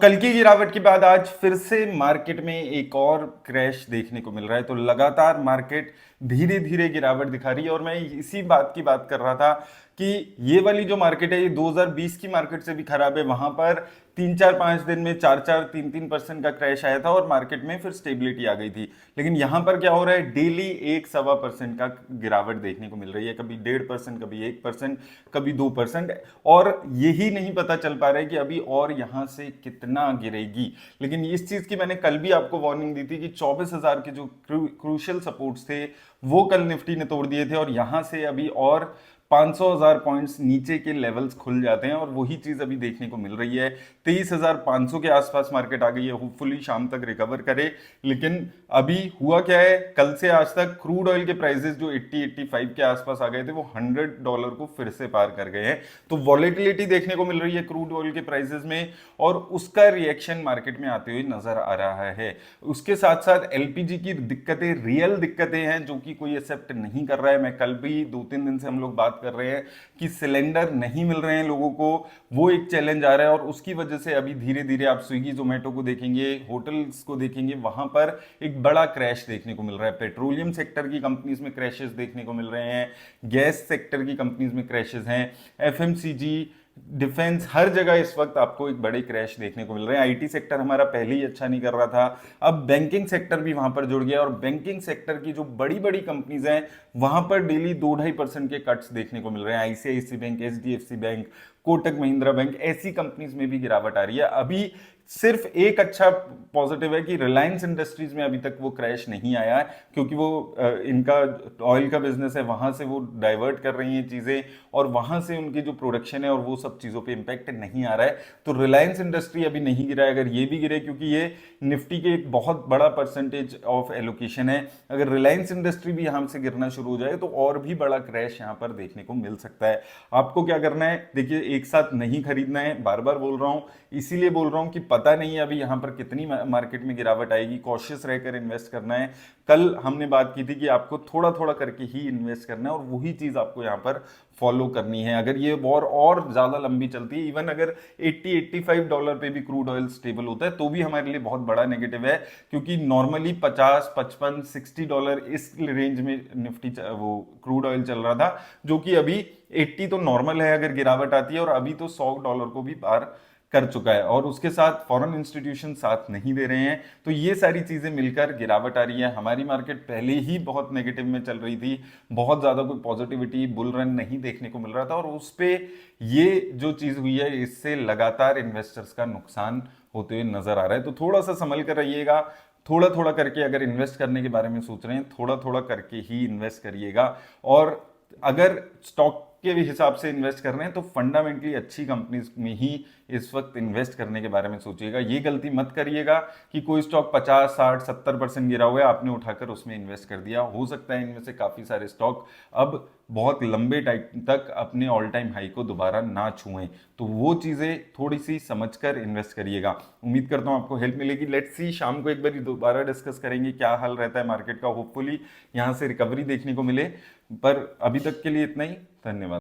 कल की गिरावट के बाद आज फिर से मार्केट में एक और क्रैश देखने को मिल रहा है। तो लगातार मार्केट धीरे धीरे गिरावट दिखा रही है और मैं इसी बात की बात कर रहा था कि ये वाली जो मार्केट है ये 2020 की मार्केट से भी खराब है। वहां पर 3-4-5 दिन में 4-4 3-3% का क्रैश आया था और मार्केट में फिर स्टेबिलिटी आ गई थी। लेकिन यहां पर क्या हो रहा है, डेली 1-1.25% का गिरावट देखने को मिल रही है। कभी 1.5%, कभी 1%, कभी 2%। और यही नहीं पता चल पा रहा है कि अभी और यहां से कितना गिरेगी। लेकिन इस चीज की मैंने कल भी आपको वार्निंग दी थी कि 24,000 के जो क्रूशियल सपोर्ट्स थे वो कल निफ्टी ने तोड़ दिए थे और यहां से अभी और 500,000 पॉइंट्स नीचे के लेवल्स खुल जाते हैं और वही चीज अभी देखने को मिल रही है। 23,500 के आसपास मार्केट आ गई है, होपफुली शाम तक रिकवर करे। लेकिन अभी हुआ क्या है, कल से आज तक क्रूड ऑयल के प्राइसेस जो 80-85 के आसपास आ गए थे वो $100 को फिर से पार कर गए हैं। तो वॉलेटिलिटी देखने को मिल रही है क्रूड ऑयल के प्राइसेस में और उसका रिएक्शन मार्केट में आते हुए नजर आ रहा है। उसके साथ साथ एलपीजी की दिक्कतें, रियल दिक्कतें हैं जो कि कोई एक्सेप्ट नहीं कर रहा है। मैं कल भी 2-3 दिन से हम लोग बात कर रहे हैं कि सिलेंडर नहीं मिल रहे हैं लोगों को, वो एक चैलेंज आ रहा है और उसकी वजह से अभी धीरे धीरे आप स्विगी जोमेटो को देखेंगे, होटल्स को देखेंगे, वहां पर एक बड़ा क्रैश देखने को मिल रहा है। पेट्रोलियम सेक्टर की कंपनीज में क्रैशेस देखने को मिल रहे हैं, गैस सेक्टर की कंपनीज में क्रैशेस हैं, एफएमसीजी, डिफेंस, हर जगह इस वक्त आपको एक बड़े क्रैश देखने को मिल रहे हैं। आईटी सेक्टर हमारा पहले ही अच्छा नहीं कर रहा था, अब बैंकिंग सेक्टर भी वहां पर जुड़ गया और बैंकिंग सेक्टर की जो बड़ी बड़ी कंपनीज हैं वहां पर डेली 2-2.5% के कट्स देखने को मिल रहे हैं। ICICI bank, HDFC bank, Kotak Mahindra bank, ऐसी कंपनीज में भी गिरावट आ रही है। अभी सिर्फ एक अच्छा पॉजिटिव है कि रिलायंस इंडस्ट्रीज में अभी तक वो क्रैश नहीं आया है क्योंकि वो इनका ऑयल का बिजनेस है, वहां से वो डाइवर्ट कर रही हैं चीजें और वहां से उनकी जो प्रोडक्शन है और वो सब चीजों पे इंपैक्ट नहीं आ रहा है। तो रिलायंस इंडस्ट्री अभी नहीं गिरा है। अगर ये भी गिरे, क्योंकि ये निफ्टी के एक बहुत बड़ा परसेंटेज ऑफ एलोकेशन है, अगर रिलायंस इंडस्ट्री भी यहां से गिरना शुरू हो जाए तो और भी बड़ा क्रैश यहां पर देखने को मिल सकता है। आपको क्या करना है, देखिए, एक साथ नहीं खरीदना है, बार बार बोल रहा हूं, इसीलिए बोल रहा हूं कि पता नहीं है अभी यहां पर कितनी मार्केट में गिरावट आएगी। कॉशियस रहकर इन्वेस्ट करना है। कल हमने बात की थी कि आपको थोड़ा थोड़ा करके ही इन्वेस्ट करना है और वही चीज आपको यहां पर फॉलो करनी है। अगर ये वॉर और ज्यादा लंबी चलती है, इवन अगर $80-85 पे भी क्रूड ऑयल स्टेबल होता है तो भी हमारे लिए बहुत बड़ा नेगेटिव है, क्योंकि नॉर्मली 50, 55, $60 इस रेंज में निफ्टी वो क्रूड ऑयल चल रहा था, जो कि अभी 80 तो नॉर्मल है अगर गिरावट आती है और अभी तो $100 को भी पार कर चुका है और उसके साथ फॉरेन इंस्टीट्यूशन साथ नहीं दे रहे हैं। तो ये सारी चीजें मिलकर गिरावट आ रही है। हमारी मार्केट पहले ही बहुत नेगेटिव में चल रही थी, बहुत ज्यादा कोई पॉजिटिविटी, बुल रन नहीं देखने को मिल रहा था और उस पे ये जो चीज हुई है इससे लगातार इन्वेस्टर्स का नुकसान होते हुए नजर आ रहा है। तो थोड़ा सा संभल कर रहिएगा, थोड़ा थोड़ा करके अगर इन्वेस्ट करने के बारे में सोच रहे हैं, थोड़ा थोड़ा करके ही इन्वेस्ट करिएगा। और अगर स्टॉक के भी हिसाब से इन्वेस्ट कर रहे हैं तो फंडामेंटली अच्छी कंपनीज में ही इस वक्त इन्वेस्ट करने के बारे में सोचिएगा। ये गलती मत करिएगा कि कोई स्टॉक 50, 60, 70% गिरा हुआ है, आपने उठाकर उसमें इन्वेस्ट कर दिया। हो सकता है इनमें से काफी सारे स्टॉक अब बहुत लंबे टाइम तक अपने ऑल टाइम हाई को दोबारा ना छुएं। तो वो चीजें थोड़ी सी समझकर इन्वेस्ट करिएगा। उम्मीद करता हूं आपको हेल्प मिलेगी। लेट्स सी, शाम को एक बार दोबारा डिस्कस करेंगे क्या हाल रहता है मार्केट का। होपफुली यहां से रिकवरी देखने को मिले, पर अभी तक के लिए इतना ही। धन्यवाद।